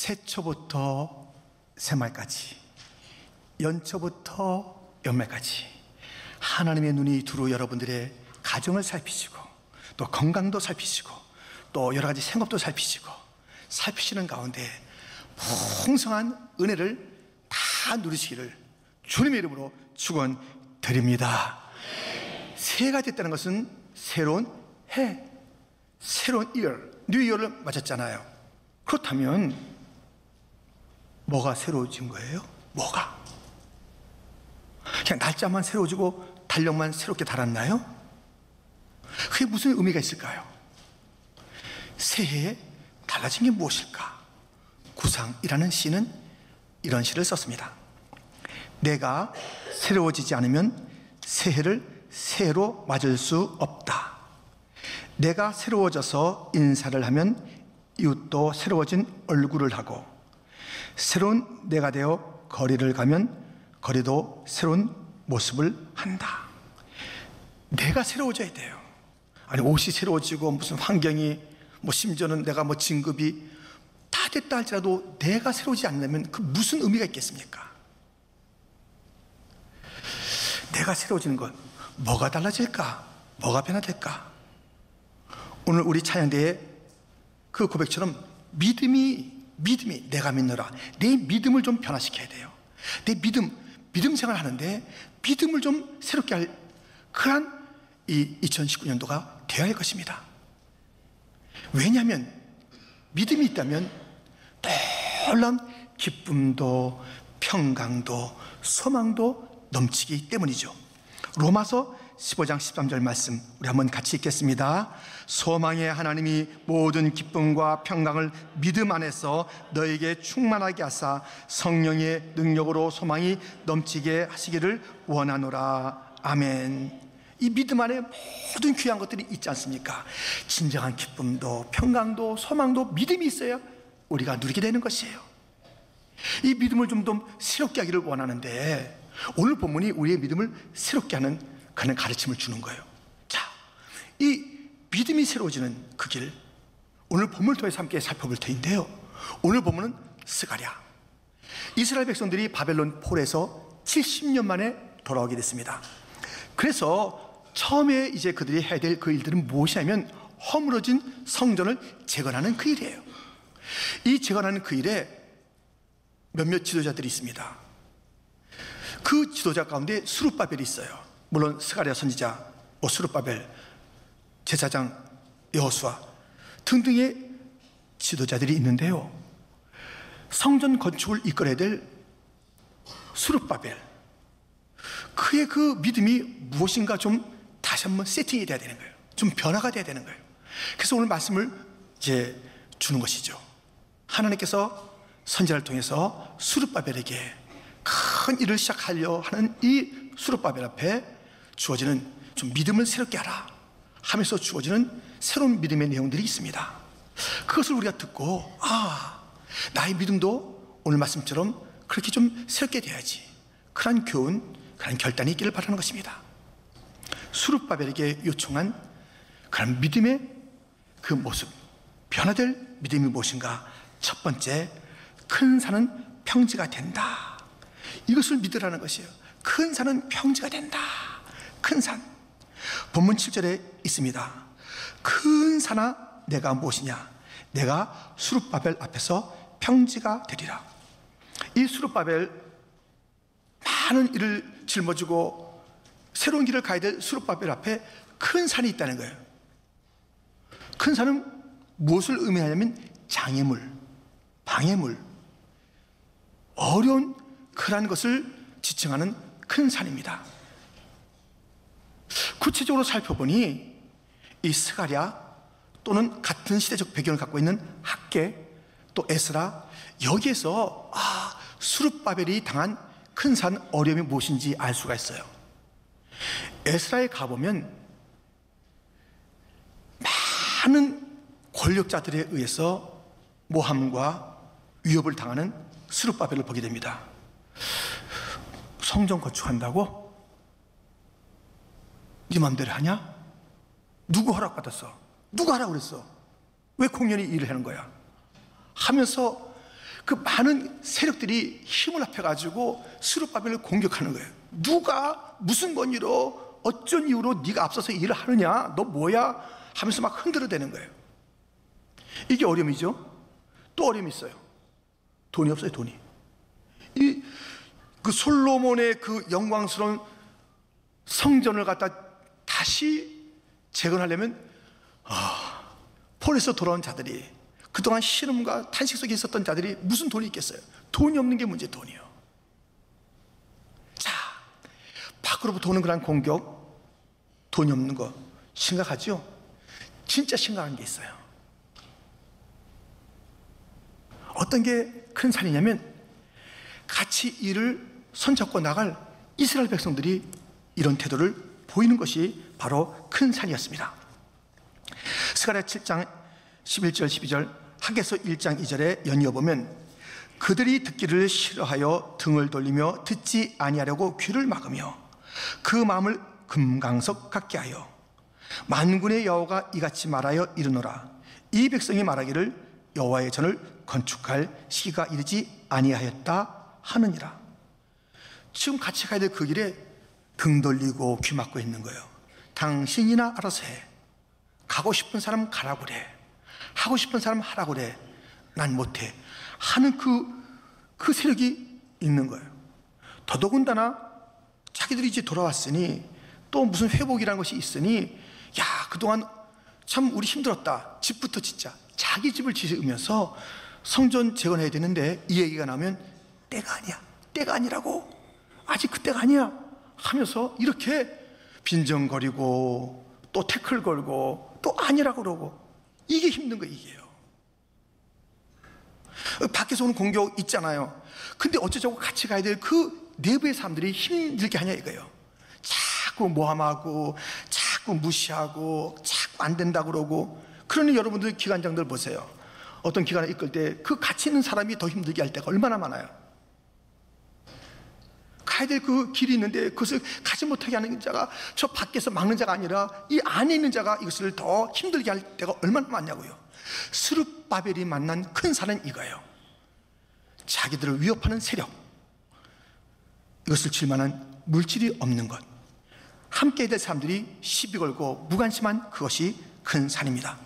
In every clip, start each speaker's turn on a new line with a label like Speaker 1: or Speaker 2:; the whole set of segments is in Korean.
Speaker 1: 새초부터 새말까지, 연초부터 연말까지 하나님의 눈이 두루 여러분들의 가정을 살피시고, 또 건강도 살피시고, 또 여러 가지 생업도 살피시고, 살피시는 가운데 풍성한 은혜를 다 누리시기를 주님의 이름으로 축원드립니다. 새해가 됐다는 것은 새로운 해, 새로운 year, 뉴 이어를 맞았잖아요. 그렇다면 뭐가 새로워진 거예요? 뭐가? 그냥 날짜만 새로워지고 달력만 새롭게 달았나요? 그게 무슨 의미가 있을까요? 새해에 달라진 게 무엇일까? 구상이라는 시는 이런 시를 썼습니다. 내가 새로워지지 않으면 새해를 새해로 맞을 수 없다. 내가 새로워져서 인사를 하면 이웃도 새로워진 얼굴을 하고, 새로운 내가 되어 거리를 가면 거리도 새로운 모습을 한다. 내가 새로워져야 돼요. 아니, 옷이 새로워지고 무슨 환경이, 심지어는 내가 진급이 다 됐다 할지라도 내가 새로워지지 않으면 그 무슨 의미가 있겠습니까? 내가 새로워지는 것, 뭐가 달라질까? 뭐가 변화될까? 오늘 우리 찬양대의 그 고백처럼 믿음이 내가 믿노라. 내 믿음을 좀 변화시켜야 돼요. 내 믿음 생활을 하는데 믿음을 좀 새롭게 할 그런 이 2019년도가 되어야 할 것입니다. 왜냐하면 믿음이 있다면 놀라운 기쁨도 평강도 소망도 넘치기 때문이죠. 로마서 15장 13절 말씀 우리 한번 같이 읽겠습니다. 소망의 하나님이 모든 기쁨과 평강을 믿음 안에서 너에게 충만하게 하사 성령의 능력으로 소망이 넘치게 하시기를 원하노라. 아멘. 이 믿음 안에 모든 귀한 것들이 있지 않습니까? 진정한 기쁨도 평강도 소망도 믿음이 있어야 우리가 누리게 되는 것이에요. 이 믿음을 좀 더 새롭게 하기를 원하는데, 오늘 본문이 우리의 믿음을 새롭게 하는 그런 가르침을 주는 거예요. 자, 이 믿음이 새로워지는 그 길, 오늘 본문을 통해서 함께 살펴볼 터인데요. 오늘 본문은 스가랴. 이스라엘 백성들이 바벨론 폴에서 70년 만에 돌아오게 됐습니다. 그래서 처음에 이제 그들이 해야 될 그 일들은 무엇이냐면 허물어진 성전을 재건하는 그 일이에요. 이 재건하는 그 일에 몇몇 지도자들이 있습니다. 그 지도자 가운데 스룹바벨이 있어요. 물론 스가랴 선지자, 스룹바벨, 제사장 여호수아 등등의 지도자들이 있는데요. 성전 건축을 이끌어야 될 스룹바벨, 그의 그 믿음이 무엇인가 좀 다시 한번 세팅이 돼야 되는 거예요. 좀 변화가 돼야 되는 거예요. 그래서 오늘 말씀을 이제 주는 것이죠. 하나님께서 선지자를 통해서 스룹바벨에게 큰 일을 시작하려 하는 이 스룹바벨 앞에 주어지는 좀 믿음을 새롭게 하라 하면서 주어지는 새로운 믿음의 내용들이 있습니다. 그것을 우리가 듣고, 나의 믿음도 오늘 말씀처럼 그렇게 좀 새롭게 돼야지, 그런 교훈, 그런 결단이 있기를 바라는 것입니다. 스룹바벨에게 요청한 그런 믿음의 그 모습, 변화될 믿음이 무엇인가? 첫 번째, 큰 산은 평지가 된다. 이것을 믿으라는 것이에요. 큰 산은 평지가 된다. 큰 산. 본문 7절에 있습니다. 큰 산아 내가 무엇이냐? 내가 스룹바벨 앞에서 평지가 되리라. 이 스룹바벨, 많은 일을 짊어지고 새로운 길을 가야 될 스룹바벨 앞에 큰 산이 있다는 거예요. 큰 산은 무엇을 의미하냐면 장애물, 방해물, 어려운 그러한 것을 지칭하는 큰 산입니다. 구체적으로 살펴보니 이 스가랴 또는 같은 시대적 배경을 갖고 있는 학개, 또 에스라, 여기에서 스룹바벨이 당한 큰 산 어려움이 무엇인지 알 수가 있어요. 에스라에 가보면 많은 권력자들에 의해서 모함과 위협을 당하는 스룹바벨을 보게 됩니다. 성전 건축한다고? 네 맘대로 하냐? 누구 허락받았어? 누가 하라고 그랬어? 왜 공연히 일을 하는 거야? 하면서 그 많은 세력들이 힘을 합해가지고 스룹바벨을 공격하는 거예요. 누가 무슨 권위로 어쩐 이유로 네가 앞서서 일을 하느냐, 너 뭐야 하면서 막 흔들어대는 거예요. 이게 어려움이죠. 또 어려움이 있어요. 돈이 없어요. 돈이. 그 솔로몬의 그 영광스러운 성전을 갖다 다시 재건하려면 폴에서 돌아온 자들이, 그동안 신음과 탄식 속에 있었던 자들이 무슨 돈이 있겠어요? 돈이 없는 게 문제. 돈이요. 자, 밖으로부터 오는 그런 공격, 돈이 없는 거 심각하죠? 진짜 심각한 게 있어요. 어떤 게 큰 산이냐면, 같이 일을 손잡고 나갈 이스라엘 백성들이 이런 태도를 보이는 것이 바로 큰 산이었습니다. 스가랴 7장 11절 12절, 하게서 1장 2절에 연이어보면, 그들이 듣기를 싫어하여 등을 돌리며 듣지 아니하려고 귀를 막으며 그 마음을 금강석 같게 하여 만군의 여호와가 이같이 말하여 이르노라. 이 백성이 말하기를 여호와의 전을 건축할 시기가 이르지 아니하였다 하느니라. 지금 같이 가야 될 그 길에 등 돌리고 귀 막고 있는 거예요. 당신이나 알아서 해. 가고 싶은 사람 가라고 그래. 하고 싶은 사람 하라고 그래. 난 못해 하는 그 세력이 있는 거예요. 더더군다나 자기들이 이제 돌아왔으니 또 무슨 회복이라는 것이 있으니, 야, 그동안 참 우리 힘들었다, 집부터 짓자. 자기 집을 지으면서 성전 재건해야 되는데 이 얘기가 나오면 때가 아니야, 때가 아니라고, 아직 그때가 아니야 하면서 이렇게 빈정거리고 또 태클 걸고 또 아니라고 그러고, 이게 힘든 거예요. 이게요. 밖에서 오는 공격 있잖아요. 근데 어쩌자고 같이 가야 될 그 내부의 사람들이 힘들게 하냐 이거예요. 자꾸 모함하고 자꾸 무시하고 자꾸 안 된다 그러고. 그러니 여러분들 기관장들 보세요. 어떤 기관을 이끌 때 그 같이 있는 사람이 더 힘들게 할 때가 얼마나 많아요. 가야 될 그 길이 있는데 그것을 가지 못하게 하는 자가 저 밖에서 막는 자가 아니라 이 안에 있는 자가 이것을 더 힘들게 할 때가 얼마나 많냐고요. 스룹바벨이 만난 큰 산은 이거예요. 자기들을 위협하는 세력, 이것을 칠 만한 물질이 없는 것, 함께 될 사람들이 시비 걸고 무관심한 그것이 큰 산입니다.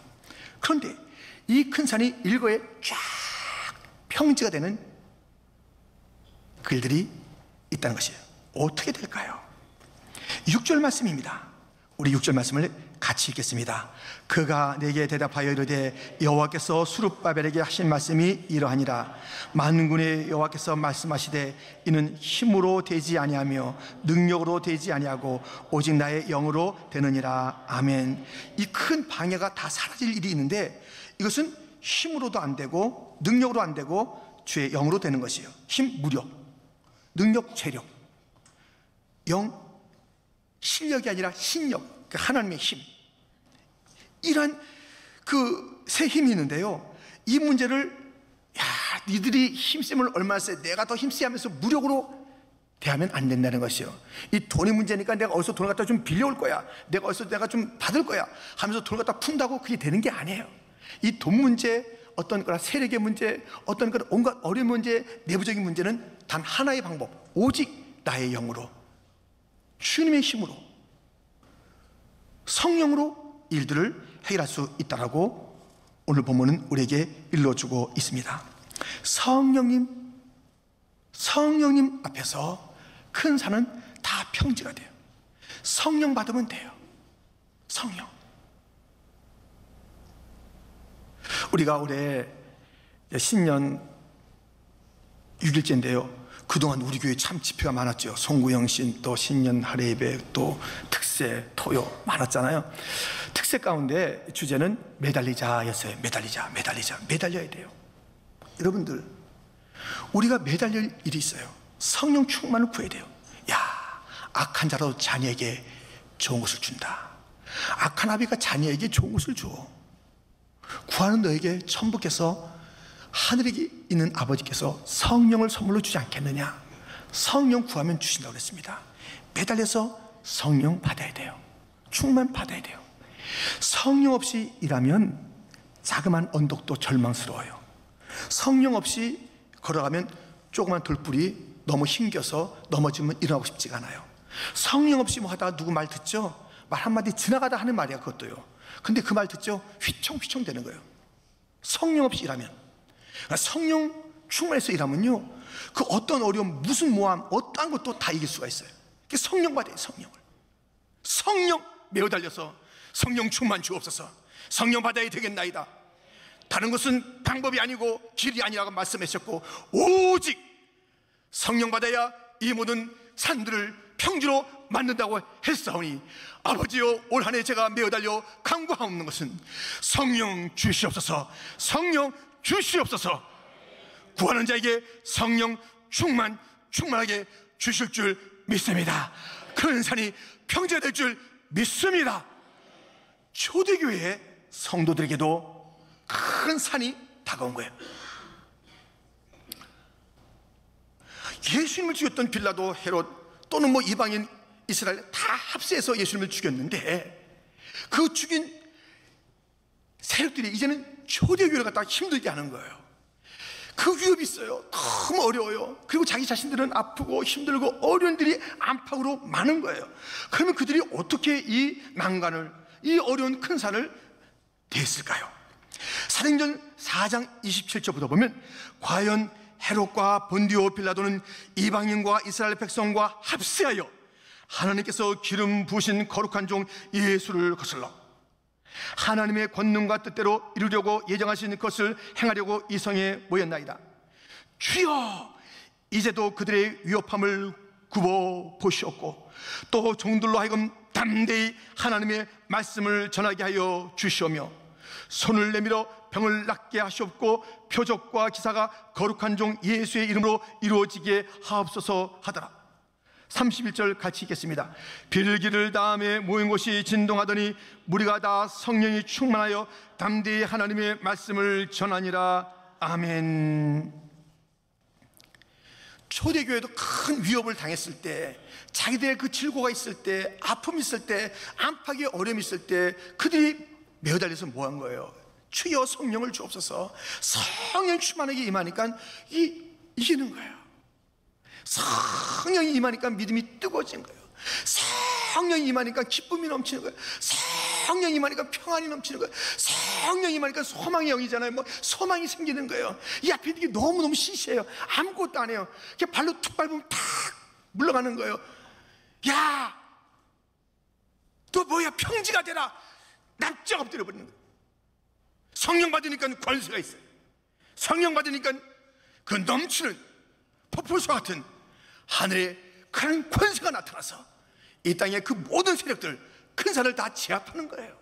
Speaker 1: 그런데 이 큰 산이 일거에 쫙 평지가 되는 글들이 있다는 것이에요. 어떻게 될까요? 6절 말씀입니다. 우리 6절 말씀을 같이 읽겠습니다. 그가 내게 대답하여 이르되 여호와께서 스룹바벨에게 하신 말씀이 이러하니라. 만군의 여호와께서 말씀하시되 이는 힘으로 되지 아니하며 능력으로 되지 아니하고 오직 나의 영으로 되느니라. 아멘. 이 큰 방해가 다 사라질 일이 있는데 이것은 힘으로도 안 되고 능력으로 안 되고 주의 영으로 되는 것이에요. 힘, 무력, 능력, 재력, 영, 실력이 아니라 신력, 하나님의 힘, 이러한 그 새 힘이 있는데요, 이 문제를 니들이 힘쓰면 얼마나 세, 내가 더 힘쓰게 하면서 무력으로 대하면 안 된다는 것이요. 이 돈의 문제니까 내가 어디서 돈을 갖다 좀 빌려올 거야, 내가 어디서 내가 좀 받을 거야 하면서 돈을 갖다 푼다고 그게 되는 게 아니에요. 이 돈 문제, 어떤 거나 세력의 문제, 어떤 거나 온갖 어려운 문제, 내부적인 문제는 단 하나의 방법, 오직 나의 영으로, 주님의 힘으로, 성령으로 일들을 해결할 수 있다라고 오늘 본문은 우리에게 일러주고 있습니다. 성령님 앞에서 큰 산은 다 평지가 돼요. 성령 받으면 돼요. 성령. 우리가 올해 신년 6일째인데요, 그동안 우리 교회 참 집회가 많았죠. 송구영신, 또 신년 할애예배, 또 특세, 토요 많았잖아요. 특세 가운데 주제는 매달리자였어요. 매달려야 돼요. 여러분들, 우리가 매달릴 일이 있어요. 성령 충만을 구해야 돼요. 악한 자로 자녀에게 좋은 것을 준다. 악한 아비가 자녀에게 좋은 것을 줘. 구하는 너에게 천부께서, 하늘에 있는 아버지께서 성령을 선물로 주지 않겠느냐. 성령 구하면 주신다고 그랬습니다. 매달려서 성령 받아야 돼요. 충만 받아야 돼요. 성령 없이 일하면 자그마한 언덕도 절망스러워요. 성령 없이 걸어가면 조그만 돌불이 너무 힘겨서 넘어지면 일어나고 싶지가 않아요. 성령 없이 뭐 하다가 누구 말 듣죠? 말 한마디 지나가다 하는 말이야, 그것도요. 근데 그 말 듣죠? 휘청휘청 되는 거예요. 성령 없이 일하면. 그러니까 성령 충만해서 일하면요, 그 어떤 어려움, 무슨 모함, 어떠한 것도 다 이길 수가 있어요. 성령 받아요, 성령을. 성령 매어 달려서 성령 충만 주옵소서. 성령 받아야 되겠나이다. 다른 것은 방법이 아니고 길이 아니라고 말씀하셨고, 오직 성령 받아야 이 모든 산들을 평지로 만든다고 했사오니, 아버지여, 올 한 해 제가 매어 달려 간구하옵는 것은 성령 주시옵소서. 성령 주시옵소서. 구하는 자에게 성령 충만하게 주실 줄 믿습니다. 큰 산이 평지가 될 줄 믿습니다. 초대교회 성도들에게도 큰 산이 다가온 거예요. 예수님을 죽였던 빌라도, 헤롯 또는 뭐 이방인 이스라엘 다 합세해서 예수님을 죽였는데, 그 죽인 세력들이 이제는 초대교회를 갖다가 힘들게 하는 거예요. 그 위협이 있어요. 너무 어려워요. 그리고 자기 자신들은 아프고 힘들고 어려운 일이 안팎으로 많은 거예요. 그러면 그들이 어떻게 이 난간을, 이 어려운 큰 산을 대했을까요? 사도행전 4장 27절부터 보면, 과연 헤롯과 본디오 빌라도는 이방인과 이스라엘 백성과 합세하여 하나님께서 기름 부으신 거룩한 종 예수를 거슬러 하나님의 권능과 뜻대로 이루려고 예정하신 것을 행하려고 이 성에 모였나이다. 주여, 이제도 그들의 위협함을 굽어 보시옵고, 또 종들로 하여금 담대히 하나님의 말씀을 전하게 하여 주시오며, 손을 내밀어 병을 낫게 하시옵고, 표적과 기사가 거룩한 종 예수의 이름으로 이루어지게 하옵소서 하더라. 31절 같이 읽겠습니다. 빌기를 다음에 모인 곳이 진동하더니 무리가 다 성령이 충만하여 담대히 하나님의 말씀을 전하니라. 아멘. 초대교회도 큰 위협을 당했을 때, 자기들의 그 질고가 있을 때, 아픔이 있을 때, 안팎의 어려움이 있을 때, 그들이 매어 달려서 뭐 한 거예요? 주여 성령을 주옵소서. 성령 충만하게 임하니까 이기는 거예요. 성령이 임하니까 믿음이 뜨거워진 거예요. 성령이 임하니까 기쁨이 넘치는 거예요. 성령이 임하니까 평안이 넘치는 거예요. 성령이 임하니까 소망의 영이잖아요. 뭐 소망이 생기는 거예요. 이 앞에 이게 너무너무 시시해요. 아무것도 안 해요. 그냥 발로 툭 밟으면 탁 물러가는 거예요. 야, 너 뭐야, 평지가 되라. 납작 엎드려 버리는 거예요. 성령 받으니까 권세가 있어요. 성령 받으니까 그 넘치는 폭포수와 같은 하늘의 큰 권세가 나타나서 이 땅의 그 모든 세력들, 큰 산을 다 제압하는 거예요.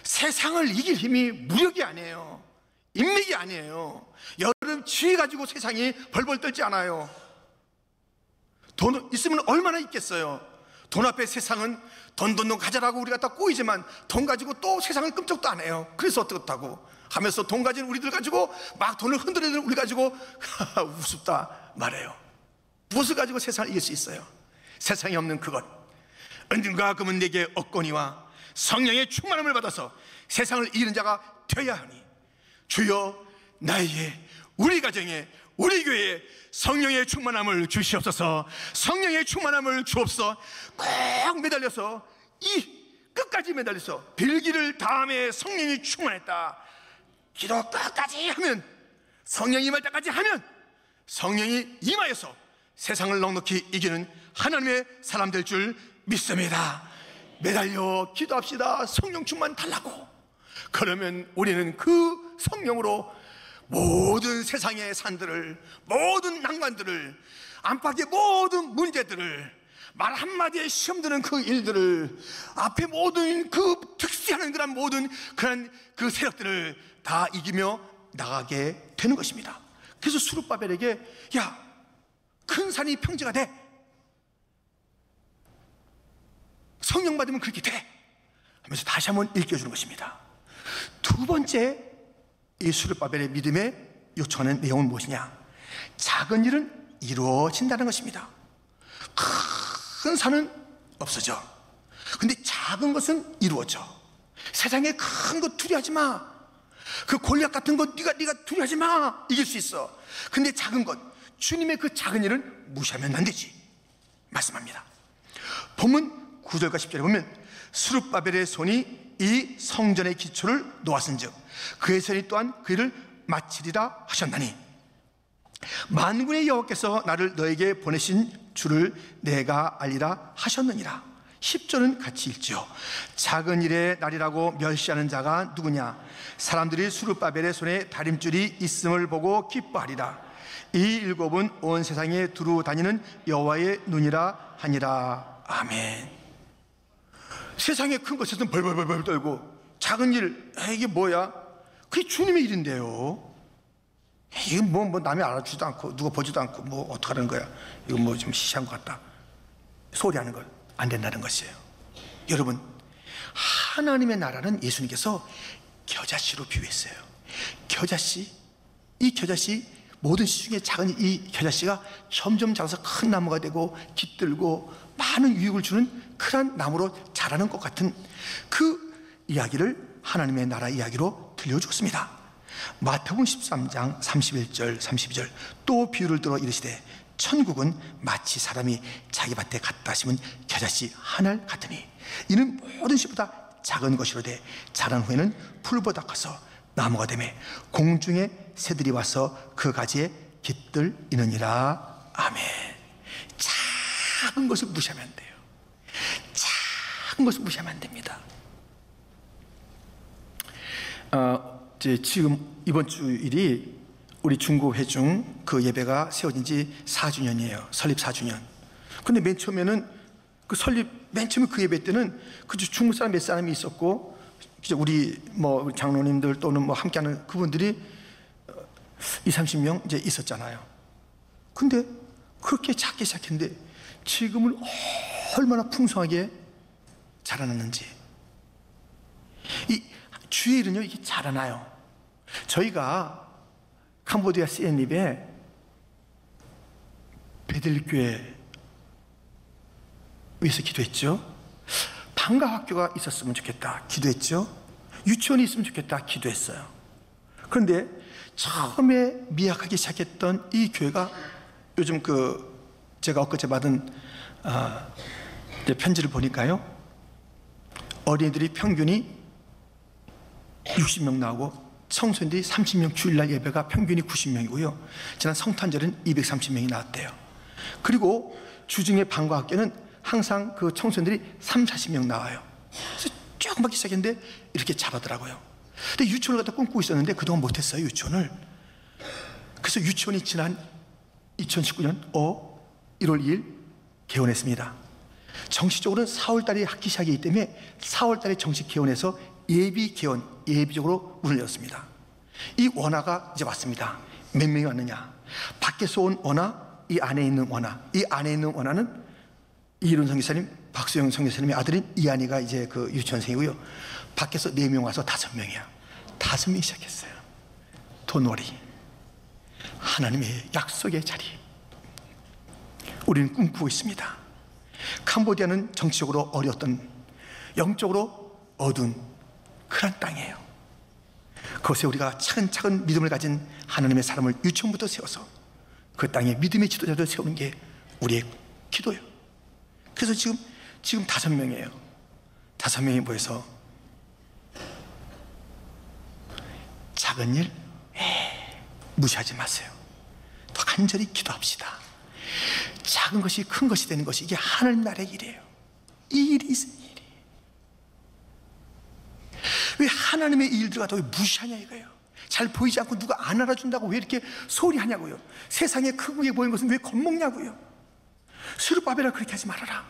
Speaker 1: 세상을 이길 힘이 무력이 아니에요. 인맥이 아니에요. 여러분 지혜 가지고 세상이 벌벌 떨지 않아요. 돈 있으면 얼마나 있겠어요. 돈 앞에 세상은 돈 가져라고 우리가 다 꼬이지만, 돈 가지고 또 세상을 끔찍도 안 해요. 그래서 어떻다고 하면서 돈 가진 우리들 가지고 막 돈을 흔들어야 우리 가지고 우습다 말해요. 무엇을 가지고 세상을 이길 수 있어요? 세상에 없는 그것. 은과 금은 내게 없거니와 성령의 충만함을 받아서 세상을 이기는 자가 되어야 하니, 주여 나에게, 우리 가정에, 우리 교회에 성령의 충만함을 주시옵소서. 성령의 충만함을 주옵소서. 꼭 매달려서, 이 끝까지 매달려서 빌기를 다음에 성령이 충만했다, 기도 끝까지 하면, 성령이 임할 때까지 하면 성령이 임하여서 세상을 넉넉히 이기는 하나님의 사람 될 줄 믿습니다. 매달려 기도합시다. 성령 충만 달라고. 그러면 우리는 그 성령으로 모든 세상의 산들을, 모든 난관들을, 안팎의 모든 문제들을, 말 한마디에 시험 드는 그 일들을, 앞에 모든 그 특수하는 그런 모든 그런 그 세력들을 다 이기며 나가게 되는 것입니다. 그래서 수룹바벨에게, 야, 큰 산이 평지가 돼. 성령 받으면 그렇게 돼. 하면서 다시 한번 일깨워주는 것입니다. 두 번째, 이 수룹바벨의 믿음에 요청하는 내용은 무엇이냐? 작은 일은 이루어진다는 것입니다. 큰 산은 없어져. 근데 작은 것은 이루어져. 세상에 큰 것 두려워하지 마. 그 골리앗 같은 거 네가 두려워하지 마. 이길 수 있어. 근데 작은 것, 주님의 그 작은 일을 무시하면 안 되지 말씀합니다. 본문 9절과 10절에 보면 스룹바벨의 손이 이 성전의 기초를 놓았은즉 그의 손이 또한 그 일을 마치리라 하셨나니 만군의 여호와께서 나를 너에게 보내신 줄을 내가 알리라 하셨느니라. 10절은 같이 읽죠. 작은 일의 날이라고 멸시하는 자가 누구냐? 사람들이 스룹바벨의 손에 다림줄이 있음을 보고 기뻐하리라. 이 일곱은 온 세상에 두루 다니는 여호와의 눈이라 하니라. 아멘. 세상에 큰 것에서는 벌벌벌벌 떨고 작은 일, 이게 뭐야? 그게 주님의 일인데요. 이거 뭐 남이 알아주지도 않고 누가 보지도 않고 뭐 어떡하는 거야? 이거 뭐 좀 시시한 것 같다. 소리하는 걸 안 된다는 것이에요. 여러분, 하나님의 나라는 예수님께서 겨자씨로 비유했어요. 겨자씨, 이 겨자씨, 모든 씨 중에 작은 이 겨자씨가 점점 자라서 큰 나무가 되고 깃들고 많은 유익을 주는 그런 나무로 자라는 것 같은 그 이야기를 하나님의 나라 이야기로 들려주었습니다. 마태복음 13장 31절 32절 또 비유를 들어 이르시되 천국은 마치 사람이 자기 밭에 갖다 심은 겨자씨 하나 같으니 이는 모든 씨보다 작은 것이로되 자란 후에는 풀보다 커서 나무가 되매 공중의 새들이 와서 그 가지에 깃들이느니라. 아멘. 작은 것을 무시하면 안 돼요. 작은 것을 무시하면 안 됩니다. 지금 이번 주일이 우리 중고 회중 그 예배가 세워진 지 4주년이에요. 설립 4주년. 근데 맨 처음에는 그 설립 맨 처음에 그 예배 때는 그 중국 사람 몇 사람이 있었고 우리 뭐 장로님들 또는 뭐 함께하는 그분들이 20-30명 이제 있었잖아요. 근데 그렇게 작게 시작했는데 지금은 얼마나 풍성하게 자라났는지. 이 주의 일은요, 이게 자라나요. 저희가 캄보디아 시엔립에 베들교회 위해서 기도했죠. 방과학교가 있었으면 좋겠다 기도했죠. 유치원이 있으면 좋겠다 기도했어요. 그런데 처음에 미약하게 시작했던 이 교회가 요즘 제가 엊그제 받은 편지를 보니까요, 어린이들이 평균이 60명 나오고 청소년들이 30명, 주일날 예배가 평균이 90명이고요 지난 성탄절은 230명이 나왔대요. 그리고 주중에 방과학교는 항상 그 청소년들이 30-40명 나와요. 그래서 조금밖에 시작했는데 이렇게 잘하더라고요. 근데 유치원을 갖다 꿈꾸고 있었는데 그동안 못했어요, 유치원을. 그래서 유치원이 지난 2019년 1월 2일 개원했습니다. 정식적으로는 4월달에 학기 시작이기 때문에 4월달에 정식 개원해서 예비 개원, 예비적으로 문을 열었습니다. 이 원화가 이제 왔습니다. 몇 명이 왔느냐? 밖에서 온 원화, 이 안에 있는 원화. 이 안에 있는 원화는 이일훈 선교사님, 박수영 선교사님의 아들인 이한이가 이제 그 유치원생이고요. 밖에서 4명 와서 5명이야. 5명이 시작했어요. 돈벌이. 하나님의 약속의 자리. 우리는 꿈꾸고 있습니다. 캄보디아는 정치적으로 어려웠던, 영적으로 어두운 그런 땅이에요. 그것에 우리가 차근차근 믿음을 가진 하나님의 사람을 유치원부터 세워서 그 땅에 믿음의 지도자를 세우는 게 우리의 기도예요. 그래서 지금 5명이에요. 5명이 모여서 작은 일 무시하지 마세요. 더 간절히 기도합시다. 작은 것이 큰 것이 되는 것이 이게 하나님 나라의 일이에요. 이 일이 있으니 왜 하나님의 일들 갖다 왜 무시하냐 이거예요. 잘 보이지 않고 누가 안 알아준다고 왜 이렇게 소리하냐고요. 세상에 크게 보이는 것은 왜 겁먹냐고요. 스룹바벨아 그렇게 하지 말아라.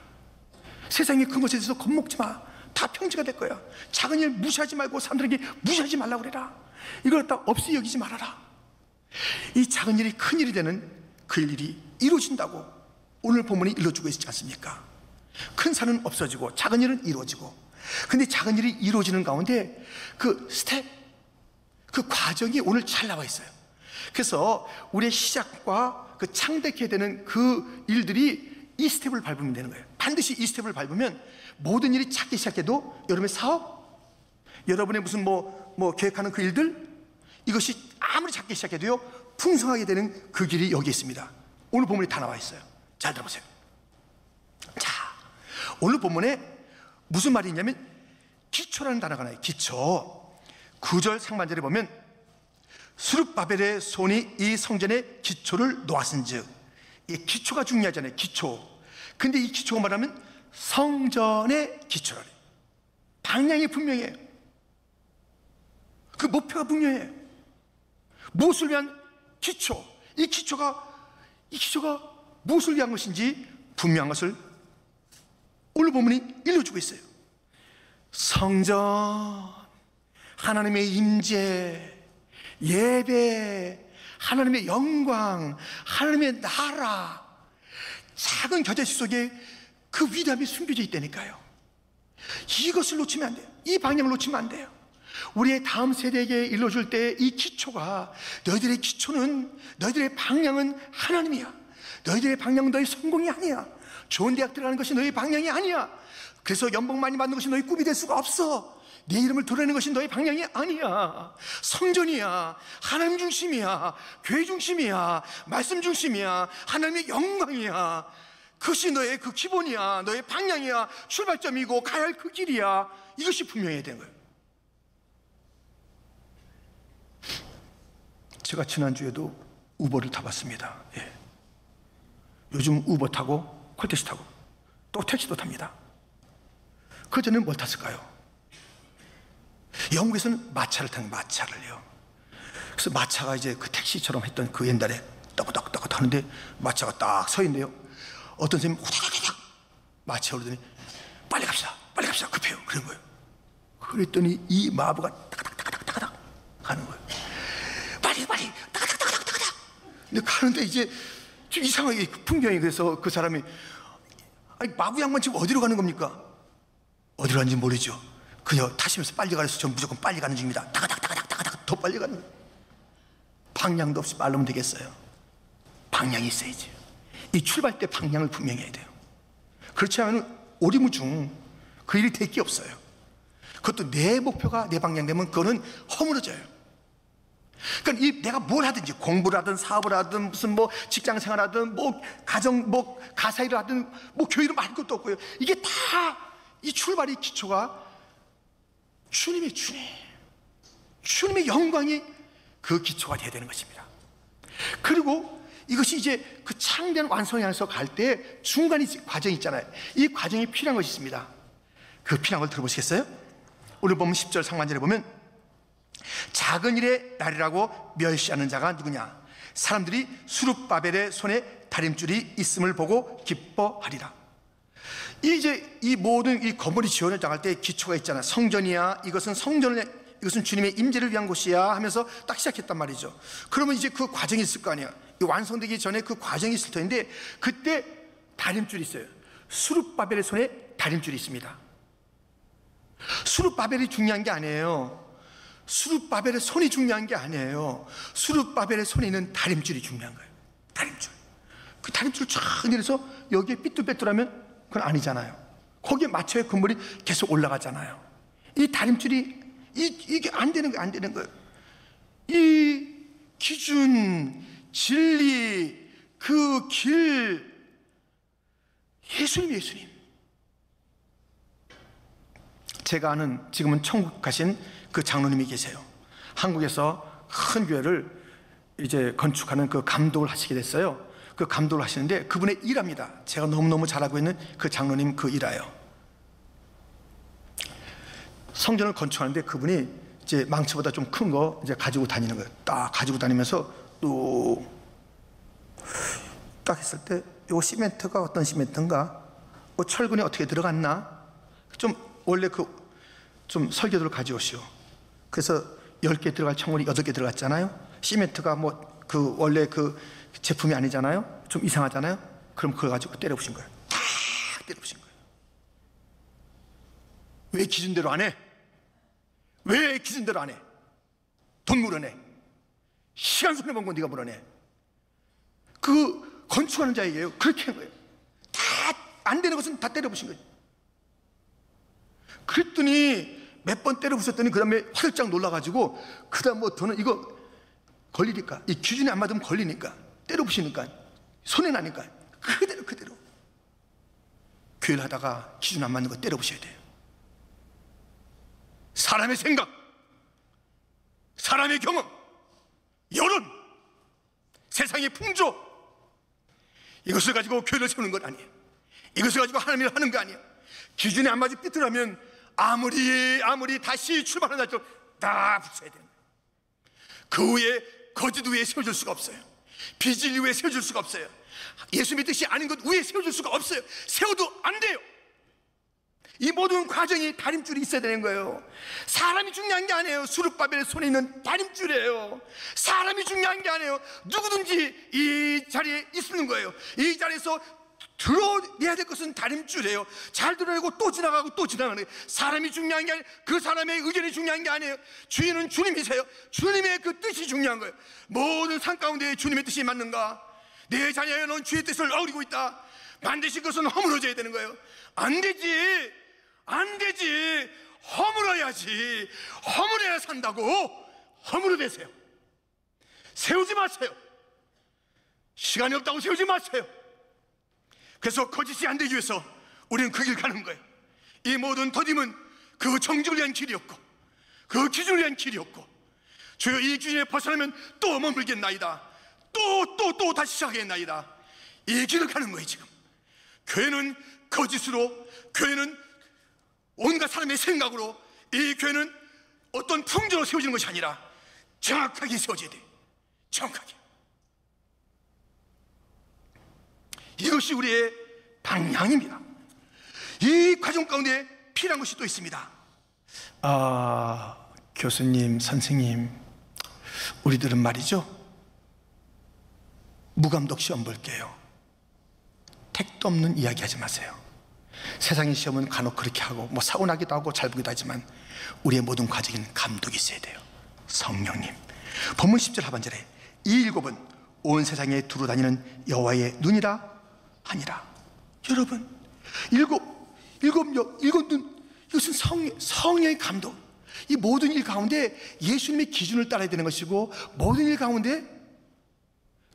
Speaker 1: 세상에 큰 것에 대해서 겁먹지 마. 다 평지가 될 거야. 작은 일 무시하지 말고 사람들에게 무시하지 말라고 그래라. 이걸 갖다 없이 여기지 말아라. 이 작은 일이 큰 일이 되는 그 일이 이루어진다고 오늘 본문이 일러주고 있지 않습니까? 큰 산은 없어지고 작은 일은 이루어지고. 근데 작은 일이 이루어지는 가운데 그 스텝, 그 과정이 오늘 잘 나와 있어요. 그래서 우리의 시작과 그 창대케 되는 그 일들이 이 스텝을 밟으면 되는 거예요. 반드시 이 스텝을 밟으면 모든 일이 작게 시작해도 여러분의 사업, 여러분의 무슨 뭐 계획하는 그 일들 이것이 아무리 작게 시작해도요 풍성하게 되는 그 길이 여기 있습니다. 오늘 본문에 다 나와 있어요. 잘 들어보세요. 자, 오늘 본문에 무슨 말이 있냐면 기초라는 단어가 나와요. 기초. 9절 상반절에 보면 스룹바벨의 손이 이 성전의 기초를 놓았은즉, 이 기초가 중요하잖아요. 기초. 근데 이 기초가 말하면 성전의 기초라래. 방향이 분명해요. 그 목표가 분명해요. 무엇을 위한 기초, 이 기초가 무엇을 위한 것인지 분명한 것을 오늘 본문이 일러주고 있어요. 성전, 하나님의 임재, 예배, 하나님의 영광, 하나님의 나라, 작은 겨자씨 속에 그 위대함이 숨겨져 있다니까요. 이것을 놓치면 안 돼요. 이 방향을 놓치면 안 돼요. 우리의 다음 세대에게 일러줄 때 이 기초가, 너희들의 기초는, 너희들의 방향은 하나님이야. 너희들의 방향은 너희 성공이 아니야. 좋은 대학 들어가는 것이 너희 방향이 아니야. 그래서 연봉 많이 받는 것이 너희 꿈이 될 수가 없어. 내 이름을 드러내는 것이 너희 방향이 아니야. 성전이야. 하나님 중심이야. 교회 중심이야. 말씀 중심이야. 하나님의 영광이야. 그것이 너의 그 기본이야. 너의 방향이야. 출발점이고 가야 할 그 길이야. 이것이 분명해야 되는 거예요. 제가 지난주에도 우버를 타봤습니다. 예. 요즘 우버 타고 콜택시 타고 또 택시도 탑니다. 그전에는 뭘 탔을까요? 영국에서는 마차를 타는 마차를요. 그래서 마차가 이제 그 택시처럼 했던 그 옛날에 떠긋떠긋 하는데 마차가 딱 서 있네요. 어떤 선생님이 후다다닥 마차에 오르더니 빨리 갑시다 급해요. 그런 거예요. 그랬더니 이 마부가 따가닥 가는 거예요. 빨리 따가닥. 근데 가는데 이제 좀 이상하게 풍경이, 그래서 그 사람이, 아니 마부 양반 지금 어디로 가는 겁니까? 어디로 가는지 모르죠. 그냥 타시면서 빨리 가래서 전 무조건 빨리 가는 중입니다. 따가닥 더 빨리 가는 거예요. 방향도 없이 말로면 되겠어요. 방향이 있어야지. 이 출발 때 방향을 분명히 해야 돼요. 그렇지 않으면 오리무중 그 일이 될 게 없어요. 그것도 내 목표가 내 방향 되면 그거는 허물어져요. 그러니까 이 내가 뭘 하든지, 공부를 하든 사업을 하든 무슨 뭐 직장 생활하든 뭐 가정 뭐 가사일을 하든 뭐 교회를 말 것도 없고요. 이게 다 이 출발의 기초가 주님의 영광이 그 기초가 되어야 되는 것입니다. 그리고 이것이 이제 그 창대한 완성에 향해서 갈 때 중간에 과정이 있잖아요. 이 과정이 필요한 것이 있습니다. 그 필요한 걸 들어보시겠어요? 오늘 보면 10절 상반절에 보면 작은 일의 날이라고 멸시하는 자가 누구냐? 사람들이 스룹바벨의 손에 다림줄이 있음을 보고 기뻐하리라. 이제 이 모든 이 건물이 지어져 나갈 때 기초가 있잖아. 성전이야. 이것은 주님의 임재를 위한 곳이야 하면서 딱 시작했단 말이죠. 그러면 이제 그 과정이 있을 거 아니야. 이 완성되기 전에 그 과정이 있을 텐데, 그때 다림줄이 있어요. 스룹바벨의 손에 다림줄이 있습니다. 스룹바벨이 중요한 게 아니에요. 스룹바벨의 손이 중요한 게 아니에요. 스룹바벨의 손에 있는 다림줄이 중요한 거예요. 다림줄. 그 다림줄을 쫙 내려서 여기에 삐뚤빼뚤하면 그건 아니잖아요. 거기에 맞춰야 건물이 계속 올라가잖아요. 이 다림줄이 이게 안 되는 거예요. 이 기준, 진리, 그 길, 예수님. 제가 아는, 지금은 천국 가신 그 장로님이 계세요. 한국에서 큰 교회를 이제 건축하는 그 감독을 하시게 됐어요. 그 감독을 하시는데 그분의 일합니다. 제가 너무너무 잘 알고 있는 그 장로님 그 일화예요. 성전을 건축하는데 그분이 이제 망치보다 좀 큰 거 이제 가지고 다니는 거예요. 딱 가지고 다니면서 또 딱 했을 때 요 시멘트가 어떤 시멘트인가, 철근이 어떻게 들어갔나, 좀 원래 그 좀 설계도를 가져오시오. 그래서 10개 들어갈 청원이 8개 들어갔잖아요. 시멘트가 뭐 그 원래 그 제품이 아니잖아요. 좀 이상하잖아요. 그럼 그걸 가지고 때려보신 거예요. 탁 때려보신 거예요. 왜 기준대로 안 해? 왜 기준대로 안 해? 돈 물어내. 시간 손해본 건 네가 물어내. 그 건축하는 자에게요. 그렇게 한 거예요. 다 안 되는 것은 다 때려보신 거예요. 그랬더니 몇 번 때려 부셨더니 그 다음에 활짝 놀라가지고 그 다음 뭐 더는 이거 걸리니까, 이 기준이 안 맞으면 걸리니까, 때려 부시니까, 손해 나니까 그대로 교회를 하다가 기준 안 맞는 거 때려 부셔야 돼요. 사람의 생각, 사람의 경험, 여론, 세상의 풍조, 이것을 가지고 교회를 세우는 건 아니에요. 이것을 가지고 하나님을 하는 거 아니에요. 기준이 안 맞을 삐뚤하면 아무리 다시 출발하는 날처럼 다 붙여야 돼요. 그 후에 거짓 위에 세워줄 수가 없어요. 비질 위에 세워줄 수가 없어요. 예수 믿듯이 아닌 것 위에 세워줄 수가 없어요. 세워도 안 돼요. 이 모든 과정이 다림줄이 있어야 되는 거예요. 사람이 중요한 게 아니에요. 수르바벨의 손에 있는 다림줄이에요. 사람이 중요한 게 아니에요. 누구든지 이 자리에 있는 거예요. 이 자리에서 드러내야 될 것은 다림줄이에요. 잘 드러내고 또 지나가고 또 지나가는 거예요. 사람이 중요한 게 아니에요. 그 사람의 의견이 중요한 게 아니에요. 주인은 주님이세요. 주님의 그 뜻이 중요한 거예요. 모든 상 가운데 주님의 뜻이 맞는가? 내 자녀야, 넌 주의 뜻을 어기고 있다. 반드시 그것은 허물어져야 되는 거예요. 안 되지. 허물어야지. 허물어야 산다고. 허물어대세요. 세우지 마세요. 시간이 없다고 세우지 마세요. 그래서 거짓이 안 되기 위해서 우리는 그 길 가는 거예요. 이 모든 더딤은 그 정직을 위한 길이었고, 그 기준을 위한 길이었고, 주여 이 기준에 벗어나면 또 머물겠나이다. 또 다시 시작하겠나이다. 이 길을 가는 거예요. 지금 교회는 거짓으로, 교회는 온갖 사람의 생각으로, 이 교회는 어떤 풍조로 세워지는 것이 아니라 정확하게 세워져야 돼요. 정확하게. 이것이 우리의 방향입니다. 이 과정 가운데 필요한 것이 또 있습니다. 교수님, 선생님, 우리들은 말이죠, 무감독 시험 볼게요. 택도 없는 이야기 하지 마세요. 세상의 시험은 간혹 그렇게 하고 뭐 사고 나기도 하고 잘 보기도 하지만 우리의 모든 과정에는 감독이 있어야 돼요. 성령님. 본문 10절 하반절에 이 일곱은 온 세상에 두루 다니는 여호와의 눈이라 하니라. 여러분, 일곱 눈, 이것은 성령의 감독. 이 모든 일 가운데 예수님의 기준을 따라야 되는 것이고, 모든 일 가운데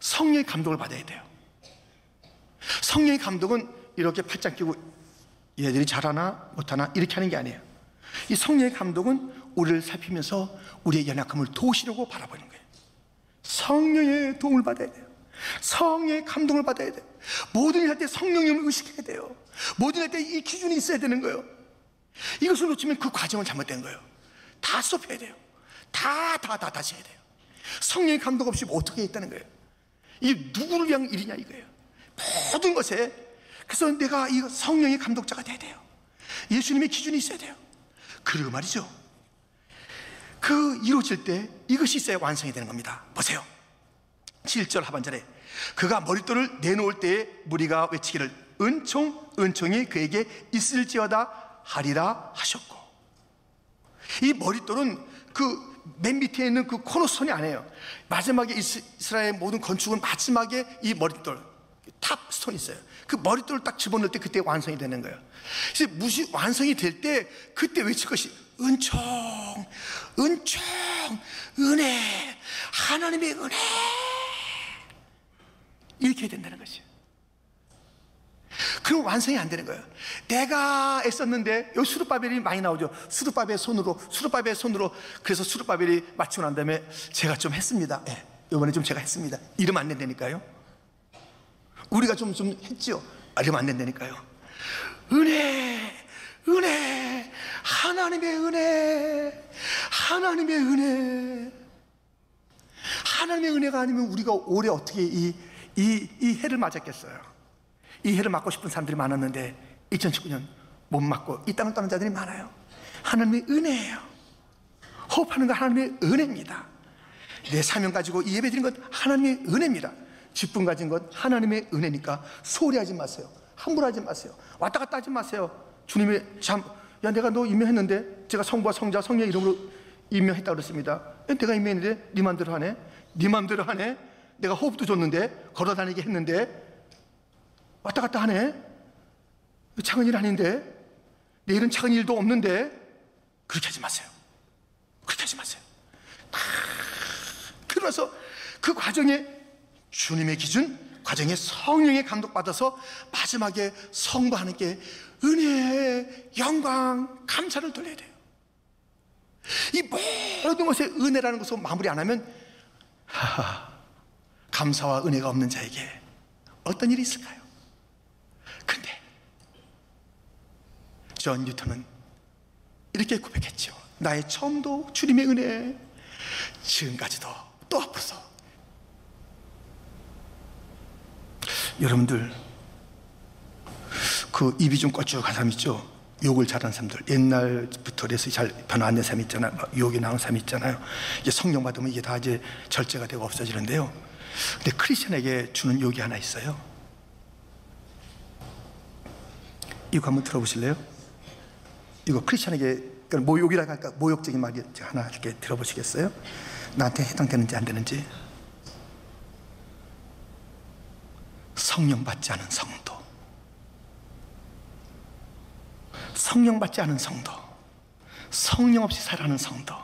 Speaker 1: 성령의 감독을 받아야 돼요. 성령의 감독은 이렇게 팔짱 끼고 얘들이 잘하나 못하나 이렇게 하는 게 아니에요. 이 성령의 감독은 우리를 살피면서 우리의 연약함을 도우시려고 바라보는 거예요. 성령의 도움을 받아야 돼요. 성령의 감동을 받아야 돼요. 모든 일 할 때 성령님을 의식해야 돼요. 모든 일 할 때 이 기준이 있어야 되는 거예요. 이것을 놓치면 그 과정은 잘못된 거예요. 다 스톱해야 돼요. 다 다시 해야 돼요. 성령의 감동 없이 어떻게 했다는 거예요. 이게 누구를 위한 일이냐 이거예요. 모든 것에. 그래서 내가 이 성령의 감독자가 돼야 돼요. 예수님의 기준이 있어야 돼요. 그리고 말이죠, 그 이루어질 때 이것이 있어야 완성이 되는 겁니다. 보세요, 7절 하반절에 그가 머릿돌을 내놓을 때에 무리가 외치기를 은총이 그에게 있을지어다 하리라 하셨고. 이 머릿돌은 그 맨 밑에 있는 그 코너스톤이 아니에요. 마지막에 이스라엘 모든 건축은 마지막에 이 머릿돌 탑스톤이 있어요. 그 머릿돌을 딱 집어넣을 때 그때 완성이 되는 거예요. 그래서 완성이 될 때 그때 외칠 것이 은총, 은혜, 하나님의 은혜, 이렇게 해야 된다는 것이에요. 그럼 완성이 안 되는 거예요. 내가 애썼는데, 여기 수르바벨이 많이 나오죠. 수르바벨의 손으로. 그래서 수르바벨이 마치고 난 다음에 제가 좀 했습니다. 이번에 좀 제가 했습니다. 이러면 안 된다니까요. 우리가 좀 했죠. 이러면 안 된다니까요. 은혜, 하나님의 은혜가 아니면 우리가 올해 어떻게 이 해를 맞았겠어요. 이 해를 맞고 싶은 사람들이 많았는데 2019년 못 맞고 이 땅을 떠난 자들이 많아요. 하나님의 은혜예요. 호흡하는 건 하나님의 은혜입니다. 내 사명 가지고 이 예배 드린 건 하나님의 은혜입니다. 기쁨 가진 건 하나님의 은혜니까 소홀히 하지 마세요. 함부로 하지 마세요. 왔다 갔다 하지 마세요. 주님이 내가 너 임명했는데, 제가 성부와 성자 성령의 이름으로 임명했다고 그랬습니다. 내가 임명했는데 네 맘대로 하네. 내가 호흡도 줬는데, 걸어다니게 했는데 왔다 갔다 하네. 작은 일 아닌데, 내일은 작은 일도 없는데, 그렇게 하지 마세요. 그렇게 하지 마세요. 그러면서 그 과정에 주님의 기준, 과정에 성령의 감독받아서 마지막에 성도 하나님께 은혜, 영광, 감사를 돌려야 돼요. 이 모든 것에 은혜라는 것을 마무리 안 하면 감사와 은혜가 없는 자에게 어떤 일이 있을까요? 근데 존 뉴턴은 이렇게 고백했죠. 나의 처음도 주님의 은혜, 지금까지도 또 앞으로서. 여러분들 그 입이 좀 껄쭉한 사람 있죠? 욕을 잘하는 사람들, 옛날부터 그래서 잘 변화 안 된 사람 있잖아요. 욕이 나온 사람 있잖아요. 이제 성령 받으면 이게 다 이제 절제가 되고 없어지는데요. 근데 크리스천에게 주는 욕이 하나 있어요. 이거 한번 들어보실래요? 이거 크리스천에게 모욕이라고 할까, 모욕적인 말이 하나 이렇게 들어보시겠어요? 나한테 해당되는지 안 되는지. 성령 받지 않은 성도, 성령 받지 않은 성도, 성령 없이 살아가는 성도,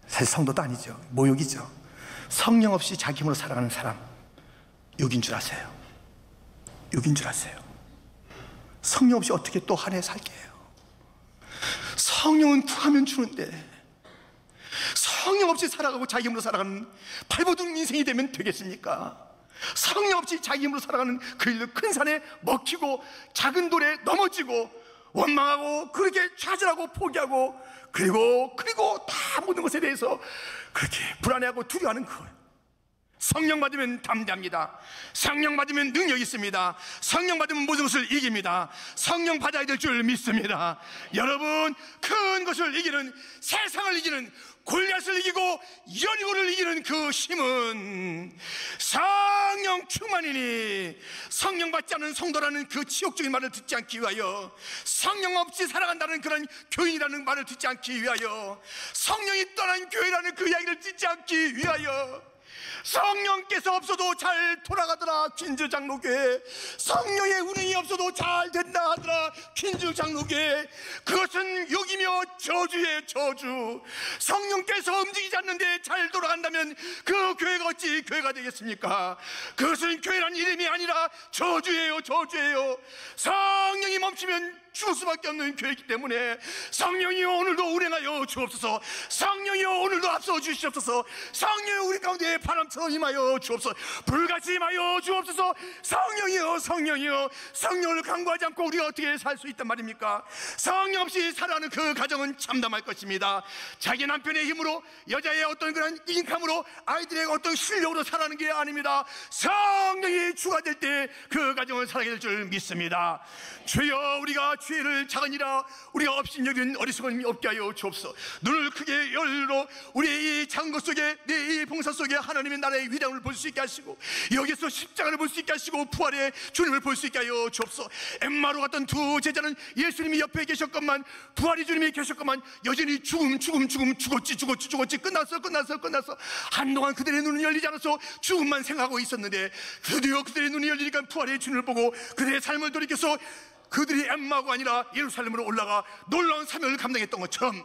Speaker 1: 사실 성도도 아니죠, 모욕이죠. 성령 없이 자기 힘으로 살아가는 사람, 욕인 줄 아세요? 욕인 줄 아세요? 성령 없이 어떻게 또 한 해 살게 해요? 성령은 구하면 주는데 성령 없이 살아가고 자기 힘으로 살아가는 발버둥 인생이 되면 되겠습니까? 성령 없이 자기 힘으로 살아가는 그 일도 큰 산에 먹히고 작은 돌에 넘어지고 원망하고 그렇게 좌절하고 포기하고 그리고 다 모든 것에 대해서 그렇게 불안해하고 두려워하는 거예요. 성령 받으면 담대합니다. 성령 받으면 능력이 있습니다. 성령 받으면 모든 것을 이깁니다. 성령 받아야 될 줄 믿습니다. 여러분, 큰 것을 이기는, 세상을 이기는, 골리앗을 이기고 여리고를 이기는 그 힘은 성령 충만이니, 성령 받지 않은 성도라는 그 지옥적인 말을 듣지 않기 위하여, 성령 없이 살아간다는 그런 교인이라는 말을 듣지 않기 위하여, 성령이 떠난 교회라는 그 이야기를 듣지 않기 위하여, 성령께서 없어도 잘 돌아가더라 퀸즈 장로교회, 성령의 운행이 없어도 잘 된다 하더라 퀸즈 장로교회, 그것은 욕이며 저주의 저주. 성령께서 움직이지 않는데 잘 돌아간다면 그 교회가 어찌 교회가 되겠습니까? 그것은 교회란 이름이 아니라 저주예요, 저주예요. 성령이 멈추면 죽을 수밖에 없는 교회이기 때문에 성령이여 오늘도 운행하여 주옵소서. 성령이여 오늘도 앞서 주시옵소서. 성령이여 우리 가운데 바람처럼 임하여 주옵소서. 불같이 임하여 주옵소서. 성령이여, 성령이여, 성령을 강구하지 않고 우리가 어떻게 살 수 있단 말입니까? 성령 없이 살아가는 그 가정은 참담할 것입니다. 자기 남편의 힘으로, 여자의 어떤 그런 인감으로, 아이들의 어떤 실력으로 살아가는 게 아닙니다. 성령이 주가 될 때 그 가정을 살아가게 될 줄 믿습니다. 주여, 우리가 죄를 작으니라 우리가 업신여긴 어리석음이 없게 하여 주옵소서. 눈을 크게 열어 우리의 이 작은 것 속에, 내 이 봉사 속에 하나님의 나라의 위대함을 볼 수 있게 하시고, 여기서 십자가를 볼 수 있게 하시고, 부활의 주님을 볼 수 있게 하여 주옵소서. 엠마로 갔던 두 제자는 예수님이 옆에 계셨건만, 부활의 주님이 계셨건만 여전히 죽었지 끝났어. 한동안 그들의 눈은 열리지 않아서 죽음만 생각하고 있었는데, 드디어 그들의 눈이 열리니까 부활의 주님을 보고 그들의 삶을 돌이켜서 그들이 엠마가 아니라 예루살렘으로 올라가 놀라운 사명을 감당했던 것처럼,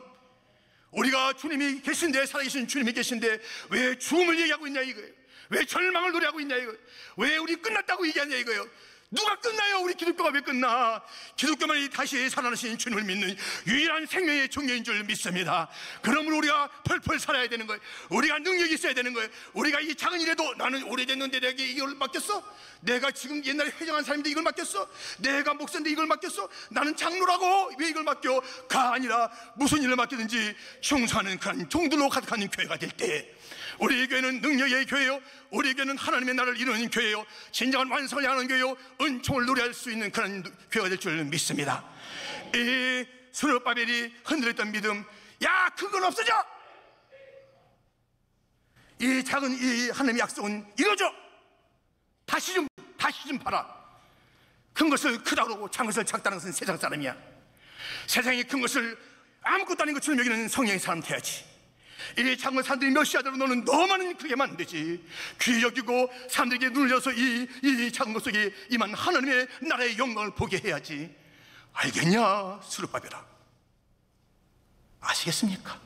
Speaker 1: 우리가 주님이 계신데, 살아계신 주님이 계신데 왜 죽음을 얘기하고 있냐 이거예요. 왜 절망을 노래하고 있냐 이거예요. 왜 우리 끝났다고 얘기하냐 이거예요. 누가 끝나요? 우리 기독교가 왜 끝나? 기독교만이 다시 살아나신 주님을 믿는 유일한 생명의 종교인 줄 믿습니다. 그러므로 우리가 펄펄 살아야 되는 거예요. 우리가 능력이 있어야 되는 거예요. 우리가 이 작은 일에도, 나는 오래됐는데 내게 이걸 맡겼어? 내가 지금 옛날에 회장한 사람인데 이걸 맡겼어? 내가 목사인데 이걸 맡겼어? 나는 장로라고 왜 이걸 맡겨?가 아니라 무슨 일을 맡기든지 충성하는 그런 종들로 가득한 교회가 될 때, 우리 교회는 능력의 교회요, 우리 교회는 하나님의 나라를 이루는 교회요, 진정한 완성을 향하는 교회요, 은총을 노래할 수 있는 그런 교회가 될 줄 믿습니다. 이 스룹바벨이 흔들었던 믿음, 야, 그건 없어져! 이 작은 이 하나님의 약속은 이루어져! 다시 좀 봐라. 큰 것을 크다고 그러고 작은 것을 작다는 것은 세상 사람이야. 세상에 큰 것을 아무것도 아닌 것처럼 여기는 성령의 사람 돼야지. 이 작은 사람들이 몇시하더라도 너는 너만은 크게 하면 안 되지. 귀 여기고 사람들에게 눈을 열어서 이 작은 것 속에 임한 하나님의 나라의 영광을 보게 해야지. 알겠냐, 스룹바벨아? 아시겠습니까?